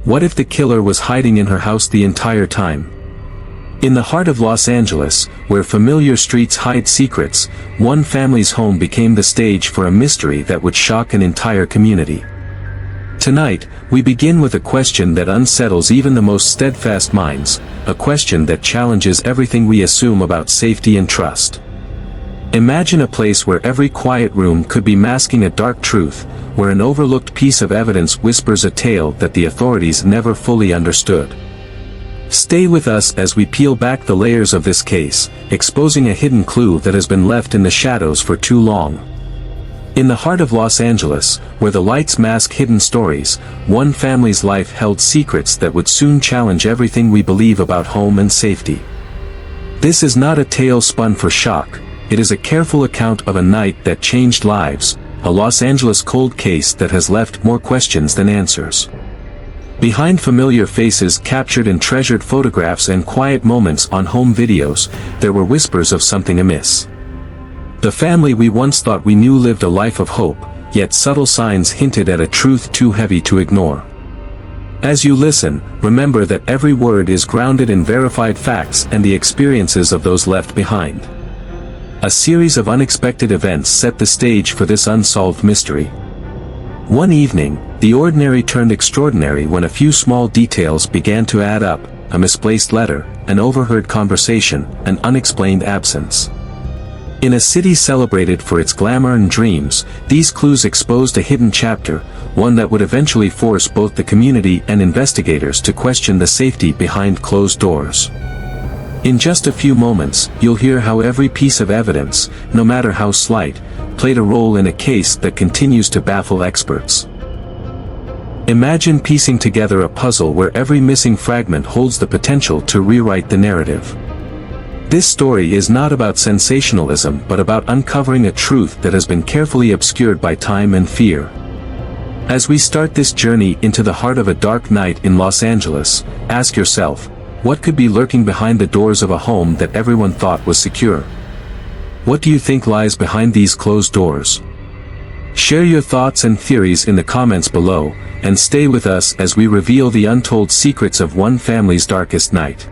What if the killer was hiding in her house the entire time? In the heart of Los Angeles, where familiar streets hide secrets, one family's home became the stage for a mystery that would shock an entire community. Tonight, we begin with a question that unsettles even the most steadfast minds, a question that challenges everything we assume about safety and trust. Imagine a place where every quiet room could be masking a dark truth, where an overlooked piece of evidence whispers a tale that the authorities never fully understood. Stay with us as we peel back the layers of this case, exposing a hidden clue that has been left in the shadows for too long. In the heart of Los Angeles, where the lights mask hidden stories, one family's life held secrets that would soon challenge everything we believe about home and safety. This is not a tale spun for shock, it is a careful account of a night that changed lives, a Los Angeles cold case that has left more questions than answers. Behind familiar faces captured in treasured photographs and quiet moments on home videos, there were whispers of something amiss. The family we once thought we knew lived a life of hope, yet subtle signs hinted at a truth too heavy to ignore. As you listen, remember that every word is grounded in verified facts and the experiences of those left behind. A series of unexpected events set the stage for this unsolved mystery. One evening, the ordinary turned extraordinary when a few small details began to add up: a misplaced letter, an overheard conversation, an unexplained absence. In a city celebrated for its glamour and dreams, these clues exposed a hidden chapter, one that would eventually force both the community and investigators to question the safety behind closed doors. In just a few moments, you'll hear how every piece of evidence, no matter how slight, played a role in a case that continues to baffle experts. Imagine piecing together a puzzle where every missing fragment holds the potential to rewrite the narrative. This story is not about sensationalism but about uncovering a truth that has been carefully obscured by time and fear. As we start this journey into the heart of a dark night in Los Angeles, ask yourself, what could be lurking behind the doors of a home that everyone thought was secure? What do you think lies behind these closed doors? Share your thoughts and theories in the comments below, and stay with us as we reveal the untold secrets of one family's darkest night.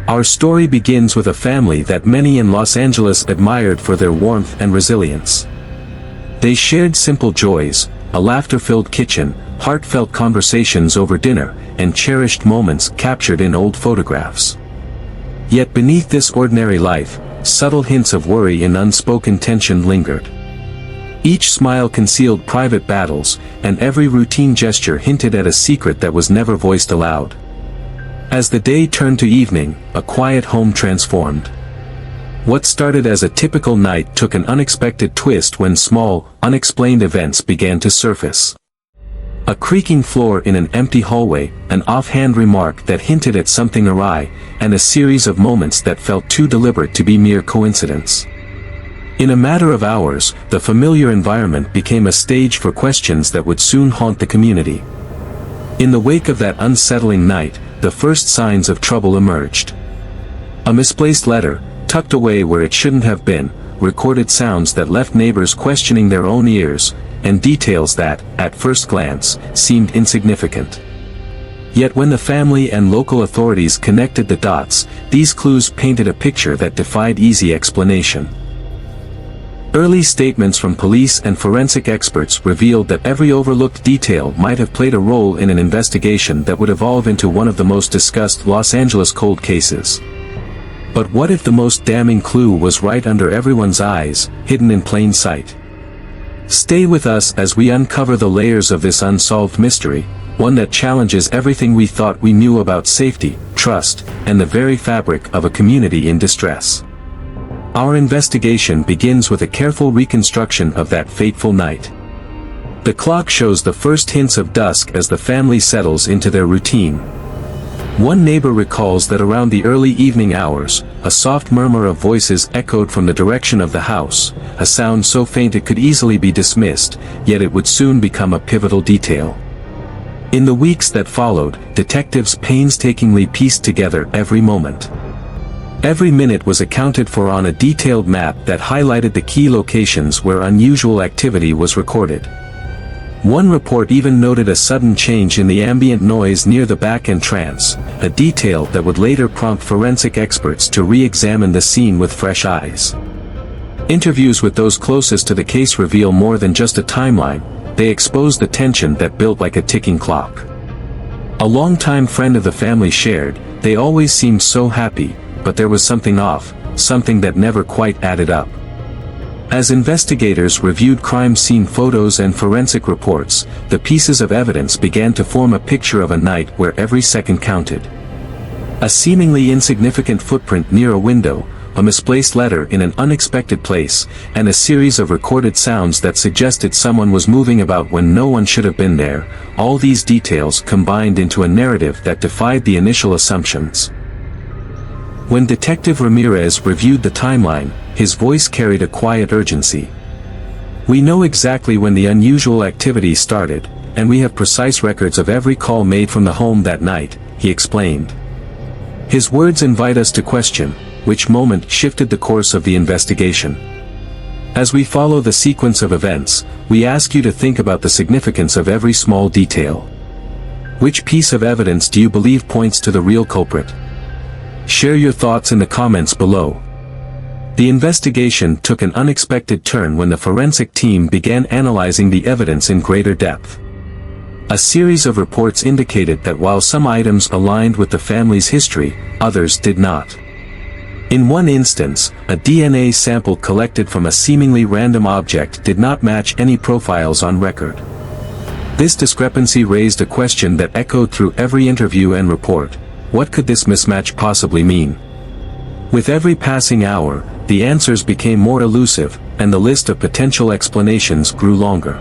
Our story begins with a family that many in Los Angeles admired for their warmth and resilience. They shared simple joys, a laughter-filled kitchen, heartfelt conversations over dinner, and cherished moments captured in old photographs. Yet beneath this ordinary life, subtle hints of worry and unspoken tension lingered. Each smile concealed private battles, and every routine gesture hinted at a secret that was never voiced aloud. As the day turned to evening, a quiet home transformed. What started as a typical night took an unexpected twist when small, unexplained events began to surface. A creaking floor in an empty hallway, an offhand remark that hinted at something awry, and a series of moments that felt too deliberate to be mere coincidence. In a matter of hours, the familiar environment became a stage for questions that would soon haunt the community. In the wake of that unsettling night, the first signs of trouble emerged. A misplaced letter, tucked away where it shouldn't have been, recorded sounds that left neighbors questioning their own ears, and details that, at first glance, seemed insignificant. Yet when the family and local authorities connected the dots, these clues painted a picture that defied easy explanation. Early statements from police and forensic experts revealed that every overlooked detail might have played a role in an investigation that would evolve into one of the most discussed Los Angeles cold cases. But what if the most damning clue was right under everyone's eyes, hidden in plain sight? Stay with us as we uncover the layers of this unsolved mystery, one that challenges everything we thought we knew about safety, trust, and the very fabric of a community in distress. Our investigation begins with a careful reconstruction of that fateful night. The clock shows the first hints of dusk as the family settles into their routine. One neighbor recalls that around the early evening hours, a soft murmur of voices echoed from the direction of the house, a sound so faint it could easily be dismissed, yet it would soon become a pivotal detail. In the weeks that followed, detectives painstakingly pieced together every moment. Every minute was accounted for on a detailed map that highlighted the key locations where unusual activity was recorded. One report even noted a sudden change in the ambient noise near the back entrance, a detail that would later prompt forensic experts to re-examine the scene with fresh eyes. Interviews with those closest to the case reveal more than just a timeline, they expose the tension that built like a ticking clock. A longtime friend of the family shared, "They always seemed so happy, but there was something off, something that never quite added up." As investigators reviewed crime scene photos and forensic reports, the pieces of evidence began to form a picture of a night where every second counted. A seemingly insignificant footprint near a window, a misplaced letter in an unexpected place, and a series of recorded sounds that suggested someone was moving about when no one should have been there, all these details combined into a narrative that defied the initial assumptions. When Detective Ramirez reviewed the timeline, his voice carried a quiet urgency. "We know exactly when the unusual activity started, and we have precise records of every call made from the home that night," he explained. His words invite us to question, which moment shifted the course of the investigation? As we follow the sequence of events, we ask you to think about the significance of every small detail. Which piece of evidence do you believe points to the real culprit? Share your thoughts in the comments below. The investigation took an unexpected turn when the forensic team began analyzing the evidence in greater depth. A series of reports indicated that while some items aligned with the family's history, others did not. In one instance, a DNA sample collected from a seemingly random object did not match any profiles on record. This discrepancy raised a question that echoed through every interview and report. What could this mismatch possibly mean? With every passing hour, the answers became more elusive, and the list of potential explanations grew longer.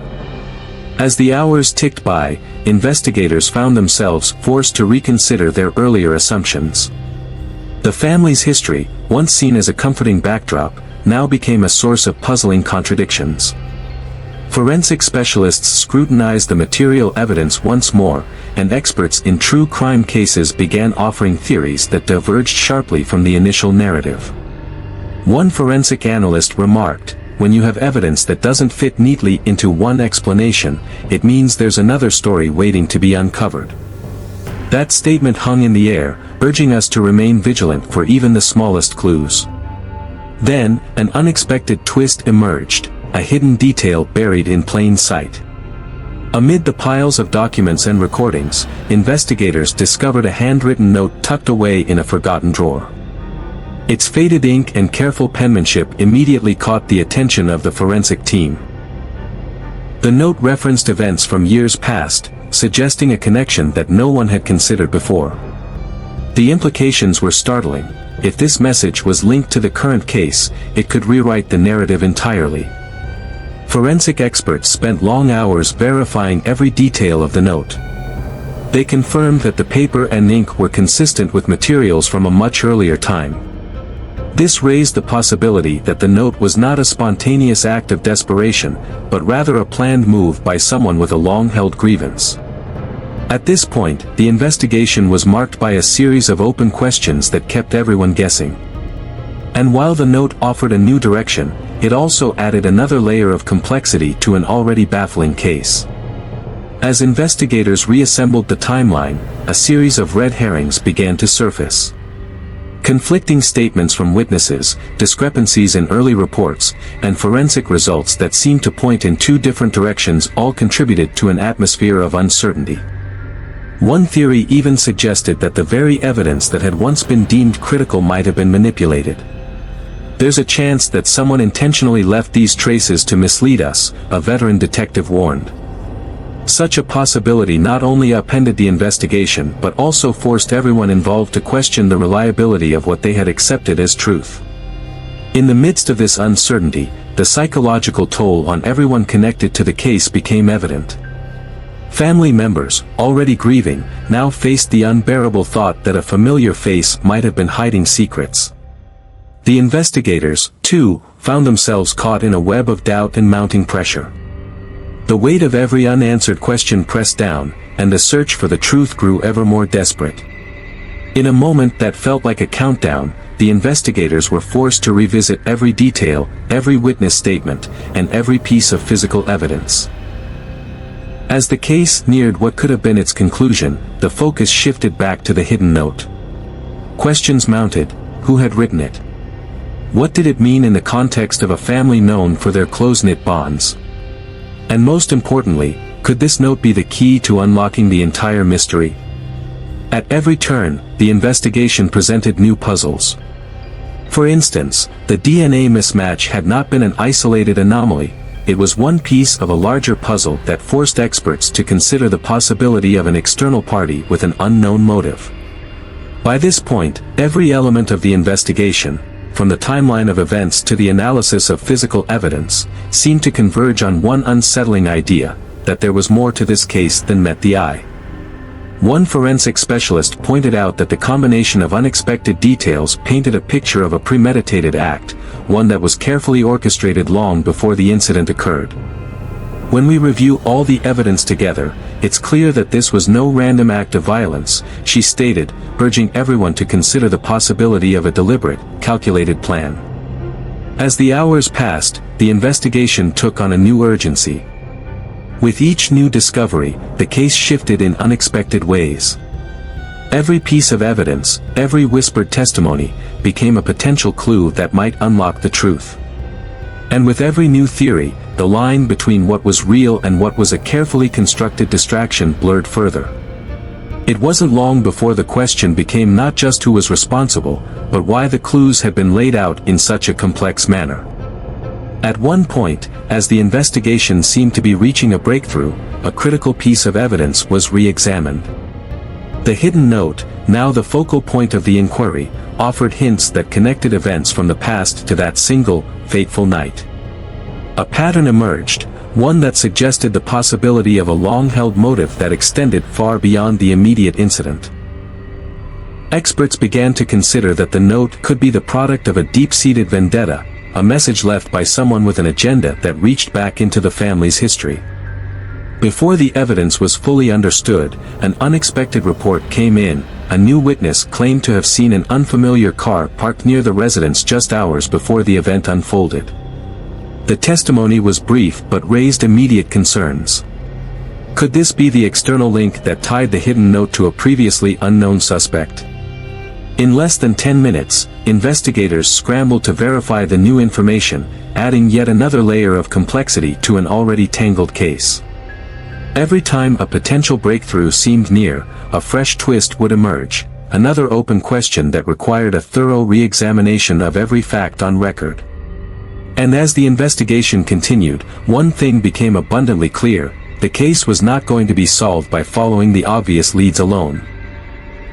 As the hours ticked by, investigators found themselves forced to reconsider their earlier assumptions. The family's history, once seen as a comforting backdrop, now became a source of puzzling contradictions. Forensic specialists scrutinized the material evidence once more, and experts in true crime cases began offering theories that diverged sharply from the initial narrative. One forensic analyst remarked, "When you have evidence that doesn't fit neatly into one explanation, it means there's another story waiting to be uncovered." That statement hung in the air, urging us to remain vigilant for even the smallest clues. Then, an unexpected twist emerged, a hidden detail buried in plain sight. Amid the piles of documents and recordings, investigators discovered a handwritten note tucked away in a forgotten drawer. Its faded ink and careful penmanship immediately caught the attention of the forensic team. The note referenced events from years past, suggesting a connection that no one had considered before. The implications were startling. If this message was linked to the current case, it could rewrite the narrative entirely. Forensic experts spent long hours verifying every detail of the note. They confirmed that the paper and ink were consistent with materials from a much earlier time. This raised the possibility that the note was not a spontaneous act of desperation, but rather a planned move by someone with a long-held grievance. At this point, the investigation was marked by a series of open questions that kept everyone guessing. And while the note offered a new direction, it also added another layer of complexity to an already baffling case. As investigators reassembled the timeline, a series of red herrings began to surface. Conflicting statements from witnesses, discrepancies in early reports, and forensic results that seemed to point in two different directions all contributed to an atmosphere of uncertainty. One theory even suggested that the very evidence that had once been deemed critical might have been manipulated. "There's a chance that someone intentionally left these traces to mislead us," a veteran detective warned. Such a possibility not only upended the investigation but also forced everyone involved to question the reliability of what they had accepted as truth. In the midst of this uncertainty, the psychological toll on everyone connected to the case became evident. Family members, already grieving, now faced the unbearable thought that a familiar face might have been hiding secrets. The investigators, too, found themselves caught in a web of doubt and mounting pressure. The weight of every unanswered question pressed down, and the search for the truth grew ever more desperate. In a moment that felt like a countdown, the investigators were forced to revisit every detail, every witness statement, and every piece of physical evidence. As the case neared what could have been its conclusion, the focus shifted back to the hidden note. Questions mounted. Who had written it? What did it mean in the context of a family known for their close-knit bonds? And most importantly, could this note be the key to unlocking the entire mystery? At every turn, the investigation presented new puzzles. For instance, the DNA mismatch had not been an isolated anomaly, it was one piece of a larger puzzle that forced experts to consider the possibility of an external party with an unknown motive. By this point, every element of the investigation, from the timeline of events to the analysis of physical evidence, seemed to converge on one unsettling idea, that there was more to this case than met the eye. One forensic specialist pointed out that the combination of unexpected details painted a picture of a premeditated act, one that was carefully orchestrated long before the incident occurred. When we review all the evidence together, it's clear that this was no random act of violence, she stated, urging everyone to consider the possibility of a deliberate, calculated plan. As the hours passed, the investigation took on a new urgency. With each new discovery, the case shifted in unexpected ways. Every piece of evidence, every whispered testimony, became a potential clue that might unlock the truth. And with every new theory, the line between what was real and what was a carefully constructed distraction blurred further. It wasn't long before the question became not just who was responsible, but why the clues had been laid out in such a complex manner. At one point, as the investigation seemed to be reaching a breakthrough, a critical piece of evidence was re-examined. The hidden note, now the focal point of the inquiry, offered hints that connected events from the past to that single, fateful night. A pattern emerged, one that suggested the possibility of a long-held motive that extended far beyond the immediate incident. Experts began to consider that the note could be the product of a deep-seated vendetta, a message left by someone with an agenda that reached back into the family's history. Before the evidence was fully understood, an unexpected report came in. A new witness claimed to have seen an unfamiliar car parked near the residence just hours before the event unfolded. The testimony was brief but raised immediate concerns. Could this be the external link that tied the hidden note to a previously unknown suspect? In less than 10 minutes, investigators scrambled to verify the new information, adding yet another layer of complexity to an already tangled case. Every time a potential breakthrough seemed near, a fresh twist would emerge, another open question that required a thorough re-examination of every fact on record. And as the investigation continued, one thing became abundantly clear: the case was not going to be solved by following the obvious leads alone.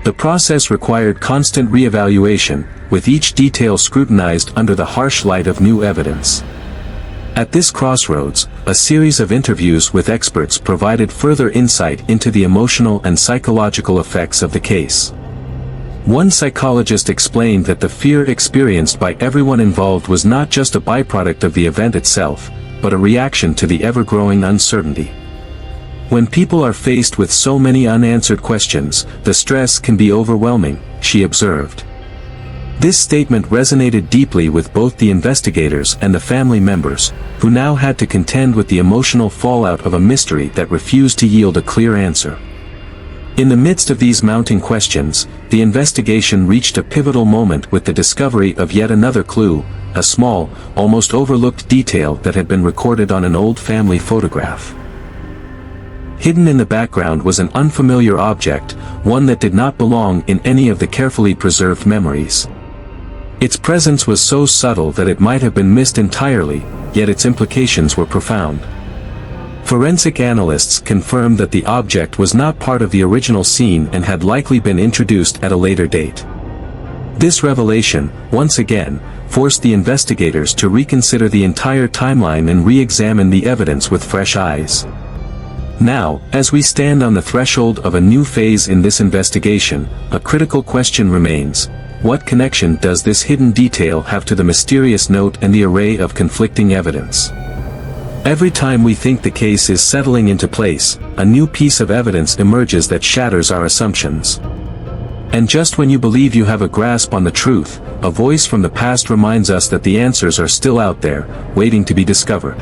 The process required constant re-evaluation, with each detail scrutinized under the harsh light of new evidence. At this crossroads, a series of interviews with experts provided further insight into the emotional and psychological effects of the case. One psychologist explained that the fear experienced by everyone involved was not just a byproduct of the event itself, but a reaction to the ever-growing uncertainty. When people are faced with so many unanswered questions, the stress can be overwhelming, she observed. This statement resonated deeply with both the investigators and the family members, who now had to contend with the emotional fallout of a mystery that refused to yield a clear answer. In the midst of these mounting questions, the investigation reached a pivotal moment with the discovery of yet another clue, a small, almost overlooked detail that had been recorded on an old family photograph. Hidden in the background was an unfamiliar object, one that did not belong in any of the carefully preserved memories. Its presence was so subtle that it might have been missed entirely, yet its implications were profound. Forensic analysts confirmed that the object was not part of the original scene and had likely been introduced at a later date. This revelation, once again, forced the investigators to reconsider the entire timeline and re-examine the evidence with fresh eyes. Now, as we stand on the threshold of a new phase in this investigation, a critical question remains: what connection does this hidden detail have to the mysterious note and the array of conflicting evidence? Every time we think the case is settling into place, a new piece of evidence emerges that shatters our assumptions. And just when you believe you have a grasp on the truth, a voice from the past reminds us that the answers are still out there, waiting to be discovered.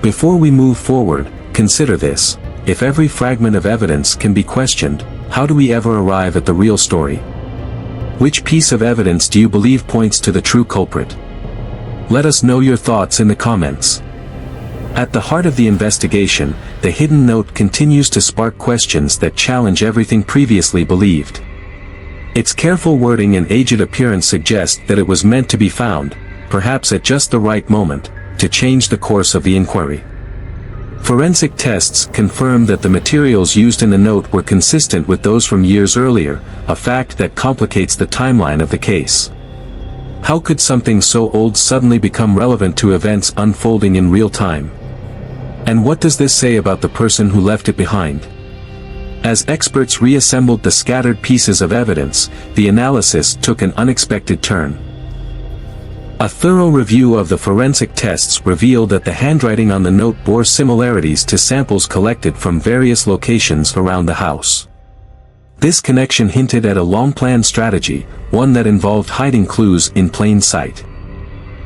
Before we move forward, consider this: if every fragment of evidence can be questioned, how do we ever arrive at the real story? Which piece of evidence do you believe points to the true culprit? Let us know your thoughts in the comments. At the heart of the investigation, the hidden note continues to spark questions that challenge everything previously believed. Its careful wording and aged appearance suggest that it was meant to be found, perhaps at just the right moment, to change the course of the inquiry. Forensic tests confirm that the materials used in the note were consistent with those from years earlier, a fact that complicates the timeline of the case. How could something so old suddenly become relevant to events unfolding in real time? And what does this say about the person who left it behind? As experts reassembled the scattered pieces of evidence, the analysis took an unexpected turn. A thorough review of the forensic tests revealed that the handwriting on the note bore similarities to samples collected from various locations around the house. This connection hinted at a long-planned strategy, one that involved hiding clues in plain sight.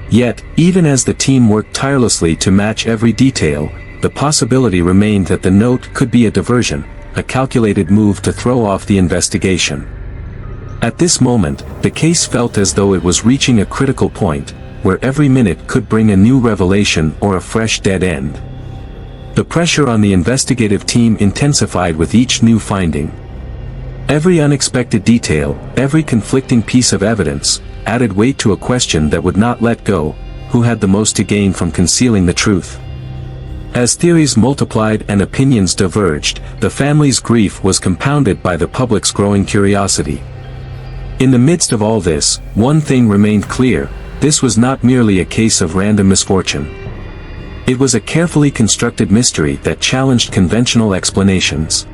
Yet, even as the team worked tirelessly to match every detail, the possibility remained that the note could be a diversion, a calculated move to throw off the investigation. At this moment, the case felt as though it was reaching a critical point, where every minute could bring a new revelation or a fresh dead end. The pressure on the investigative team intensified with each new finding. Every unexpected detail, every conflicting piece of evidence, added weight to a question that would not let go: who had the most to gain from concealing the truth? As theories multiplied and opinions diverged, the family's grief was compounded by the public's growing curiosity. In the midst of all this, one thing remained clear: this was not merely a case of random misfortune. It was a carefully constructed mystery that challenged conventional explanations.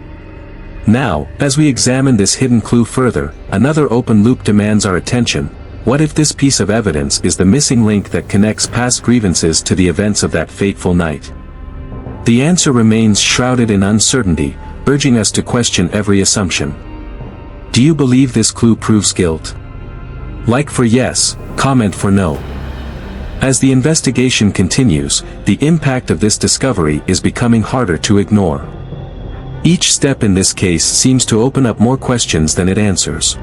Now, as we examine this hidden clue further, another open loop demands our attention. What if this piece of evidence is the missing link that connects past grievances to the events of that fateful night? The answer remains shrouded in uncertainty, urging us to question every assumption. Do you believe this clue proves guilt? Like for yes, comment for no. As the investigation continues, the impact of this discovery is becoming harder to ignore. Each step in this case seems to open up more questions than it answers.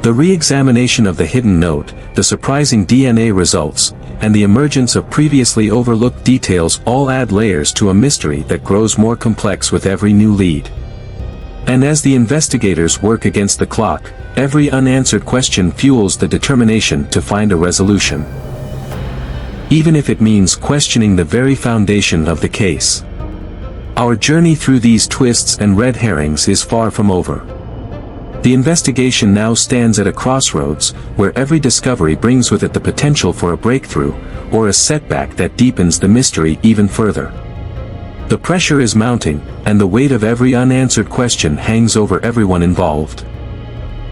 The re-examination of the hidden note, the surprising DNA results, and the emergence of previously overlooked details all add layers to a mystery that grows more complex with every new lead. And as the investigators work against the clock, every unanswered question fuels the determination to find a resolution. Even if it means questioning the very foundation of the case. Our journey through these twists and red herrings is far from over. The investigation now stands at a crossroads, where every discovery brings with it the potential for a breakthrough, or a setback that deepens the mystery even further. The pressure is mounting, and the weight of every unanswered question hangs over everyone involved.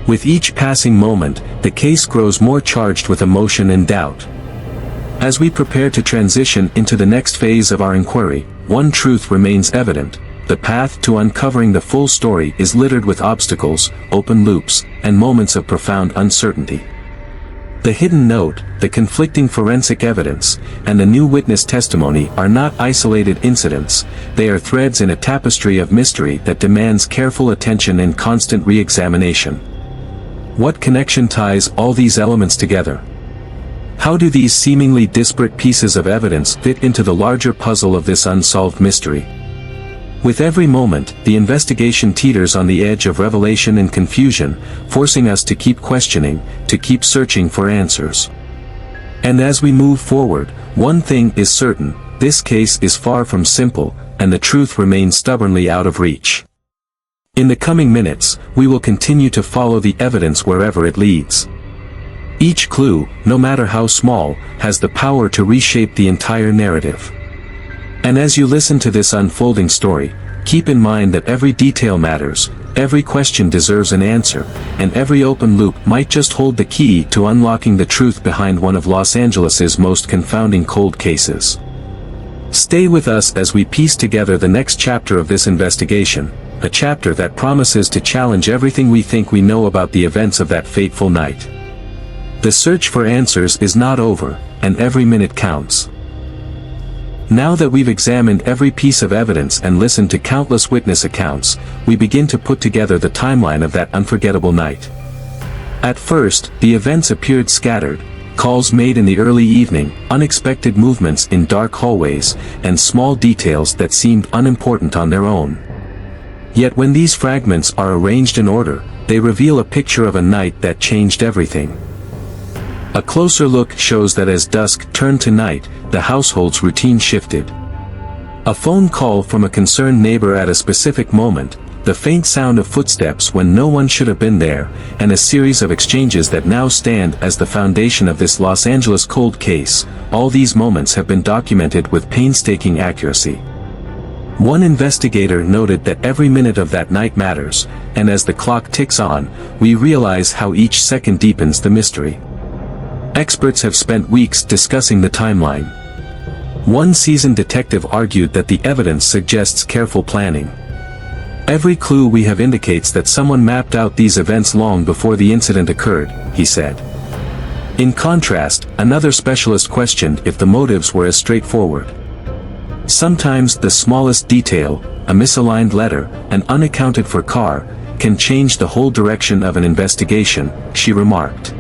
With each passing moment, the case grows more charged with emotion and doubt. As we prepare to transition into the next phase of our inquiry, one truth remains evident: the path to uncovering the full story is littered with obstacles, open loops, and moments of profound uncertainty. The hidden note, the conflicting forensic evidence, and the new witness testimony are not isolated incidents; they are threads in a tapestry of mystery that demands careful attention and constant re-examination. What connection ties all these elements together? How do these seemingly disparate pieces of evidence fit into the larger puzzle of this unsolved mystery? With every moment, the investigation teeters on the edge of revelation and confusion, forcing us to keep questioning, to keep searching for answers. And as we move forward, one thing is certain: this case is far from simple, and the truth remains stubbornly out of reach. In the coming minutes, we will continue to follow the evidence wherever it leads. Each clue, no matter how small, has the power to reshape the entire narrative. And as you listen to this unfolding story, keep in mind that every detail matters, every question deserves an answer, and every open loop might just hold the key to unlocking the truth behind one of Los Angeles's most confounding cold cases. Stay with us as we piece together the next chapter of this investigation, a chapter that promises to challenge everything we think we know about the events of that fateful night. The search for answers is not over, and every minute counts. Now that we've examined every piece of evidence and listened to countless witness accounts, we begin to put together the timeline of that unforgettable night. At first, the events appeared scattered: calls made in the early evening, unexpected movements in dark hallways, and small details that seemed unimportant on their own. Yet when these fragments are arranged in order, they reveal a picture of a night that changed everything. A closer look shows that as dusk turned to night, the household's routine shifted. A phone call from a concerned neighbor at a specific moment, the faint sound of footsteps when no one should have been there, and a series of exchanges that now stand as the foundation of this Los Angeles cold case, all these moments have been documented with painstaking accuracy. One investigator noted that every minute of that night matters, and as the clock ticks on, we realize how each second deepens the mystery. Experts have spent weeks discussing the timeline. One seasoned detective argued that the evidence suggests careful planning. Every clue we have indicates that someone mapped out these events long before the incident occurred, he said. In contrast, another specialist questioned if the motives were as straightforward. Sometimes the smallest detail, a misaligned letter, an unaccounted for car, can change the whole direction of an investigation, she remarked.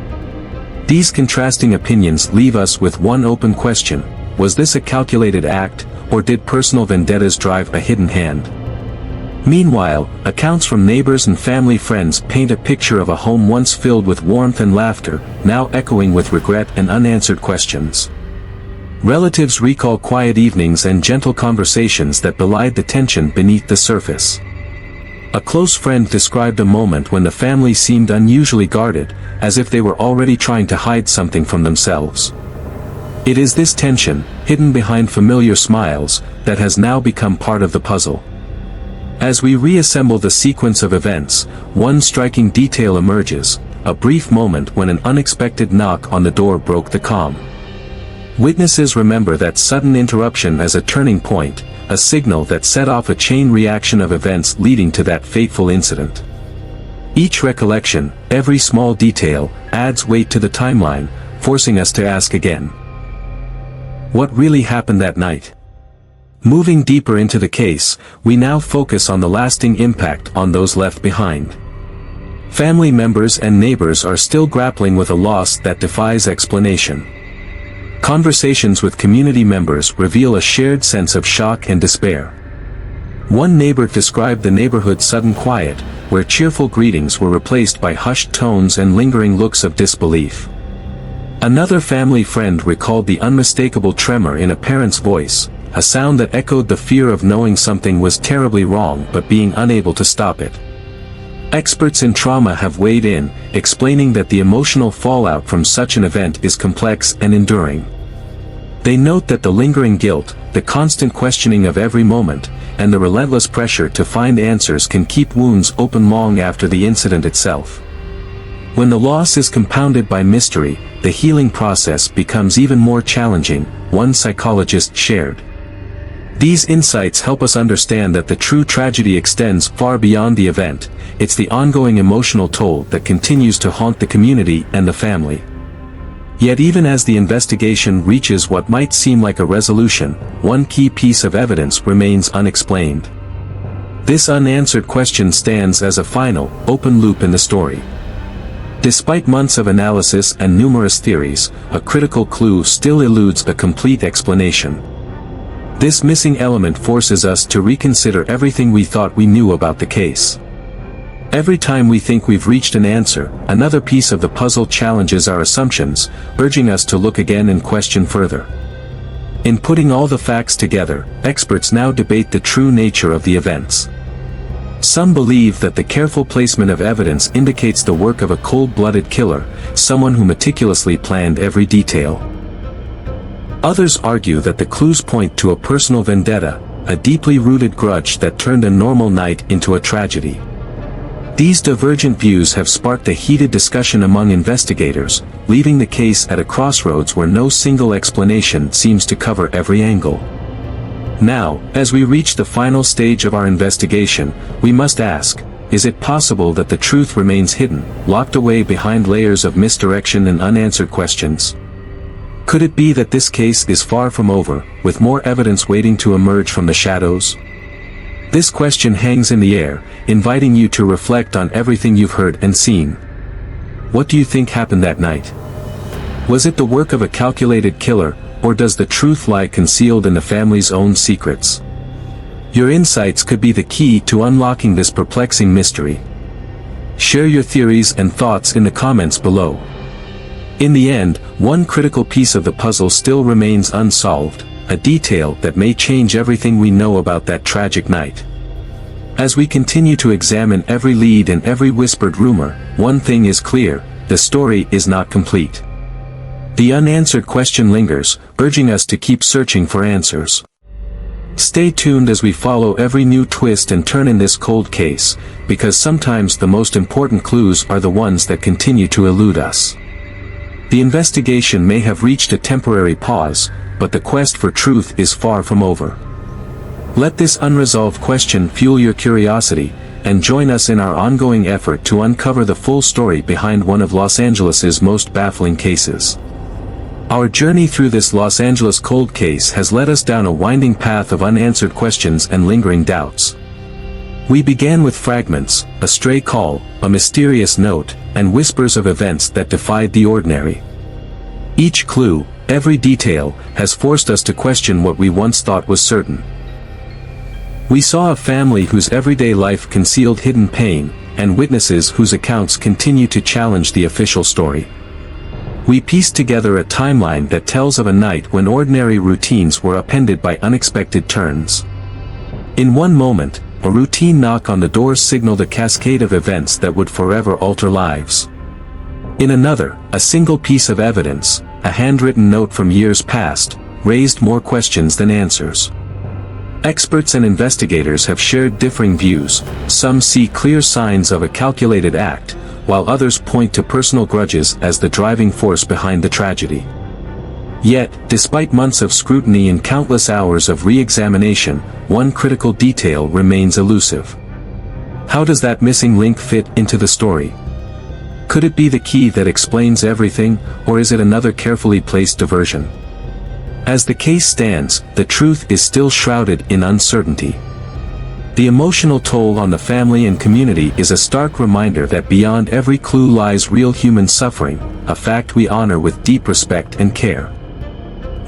These contrasting opinions leave us with one open question: was this a calculated act, or did personal vendettas drive a hidden hand? Meanwhile, accounts from neighbors and family friends paint a picture of a home once filled with warmth and laughter, now echoing with regret and unanswered questions. Relatives recall quiet evenings and gentle conversations that belied the tension beneath the surface. A close friend described a moment when the family seemed unusually guarded, as if they were already trying to hide something from themselves. It is this tension, hidden behind familiar smiles, that has now become part of the puzzle. As we reassemble the sequence of events, one striking detail emerges: a brief moment when an unexpected knock on the door broke the calm. Witnesses remember that sudden interruption as a turning point, a signal that set off a chain reaction of events leading to that fateful incident. Each recollection, every small detail, adds weight to the timeline, forcing us to ask again: what really happened that night? Moving deeper into the case, we now focus on the lasting impact on those left behind. Family members and neighbors are still grappling with a loss that defies explanation. Conversations with community members reveal a shared sense of shock and despair. One neighbor described the neighborhood's sudden quiet, where cheerful greetings were replaced by hushed tones and lingering looks of disbelief. Another family friend recalled the unmistakable tremor in a parent's voice, a sound that echoed the fear of knowing something was terribly wrong but being unable to stop it. Experts in trauma have weighed in, explaining that the emotional fallout from such an event is complex and enduring. They note that the lingering guilt, the constant questioning of every moment, and the relentless pressure to find answers can keep wounds open long after the incident itself. When the loss is compounded by mystery, the healing process becomes even more challenging, one psychologist shared. These insights help us understand that the true tragedy extends far beyond the event. It's the ongoing emotional toll that continues to haunt the community and the family. Yet even as the investigation reaches what might seem like a resolution, one key piece of evidence remains unexplained. This unanswered question stands as a final, open loop in the story. Despite months of analysis and numerous theories, a critical clue still eludes a complete explanation. This missing element forces us to reconsider everything we thought we knew about the case. Every time we think we've reached an answer, another piece of the puzzle challenges our assumptions, urging us to look again and question further. In putting all the facts together, experts now debate the true nature of the events. Some believe that the careful placement of evidence indicates the work of a cold-blooded killer, someone who meticulously planned every detail. Others argue that the clues point to a personal vendetta, a deeply rooted grudge that turned a normal night into a tragedy. These divergent views have sparked a heated discussion among investigators, leaving the case at a crossroads where no single explanation seems to cover every angle. Now, as we reach the final stage of our investigation, we must ask, is it possible that the truth remains hidden, locked away behind layers of misdirection and unanswered questions? Could it be that this case is far from over, with more evidence waiting to emerge from the shadows? This question hangs in the air, inviting you to reflect on everything you've heard and seen. What do you think happened that night? Was it the work of a calculated killer, or does the truth lie concealed in the family's own secrets? Your insights could be the key to unlocking this perplexing mystery. Share your theories and thoughts in the comments below. In the end, one critical piece of the puzzle still remains unsolved, a detail that may change everything we know about that tragic night. As we continue to examine every lead and every whispered rumor, one thing is clear: the story is not complete. The unanswered question lingers, urging us to keep searching for answers. Stay tuned as we follow every new twist and turn in this cold case, because sometimes the most important clues are the ones that continue to elude us. The investigation may have reached a temporary pause, but the quest for truth is far from over. Let this unresolved question fuel your curiosity, and join us in our ongoing effort to uncover the full story behind one of Los Angeles's most baffling cases. Our journey through this Los Angeles cold case has led us down a winding path of unanswered questions and lingering doubts. We began with fragments, a stray call, a mysterious note, and whispers of events that defied the ordinary. Each clue, every detail, has forced us to question what we once thought was certain. We saw a family whose everyday life concealed hidden pain, and witnesses whose accounts continue to challenge the official story. We pieced together a timeline that tells of a night when ordinary routines were upended by unexpected turns. In one moment, a routine knock on the door signaled a cascade of events that would forever alter lives. In another, a single piece of evidence, a handwritten note from years past, raised more questions than answers. Experts and investigators have shared differing views. Some see clear signs of a calculated act, while others point to personal grudges as the driving force behind the tragedy. Yet, despite months of scrutiny and countless hours of re-examination, one critical detail remains elusive. How does that missing link fit into the story? Could it be the key that explains everything, or is it another carefully placed diversion? As the case stands, the truth is still shrouded in uncertainty. The emotional toll on the family and community is a stark reminder that beyond every clue lies real human suffering, a fact we honor with deep respect and care.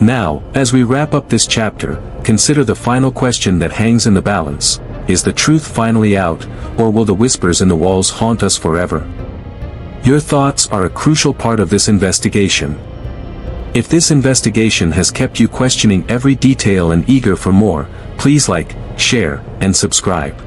Now, as we wrap up this chapter, consider the final question that hangs in the balance: is the truth finally out, or will the whispers in the walls haunt us forever? Your thoughts are a crucial part of this investigation. If this investigation has kept you questioning every detail and eager for more, please like, share, and subscribe.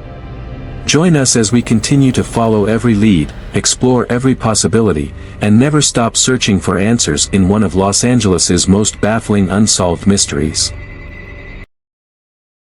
Join us as we continue to follow every lead, explore every possibility, and never stop searching for answers in one of Los Angeles's most baffling unsolved mysteries.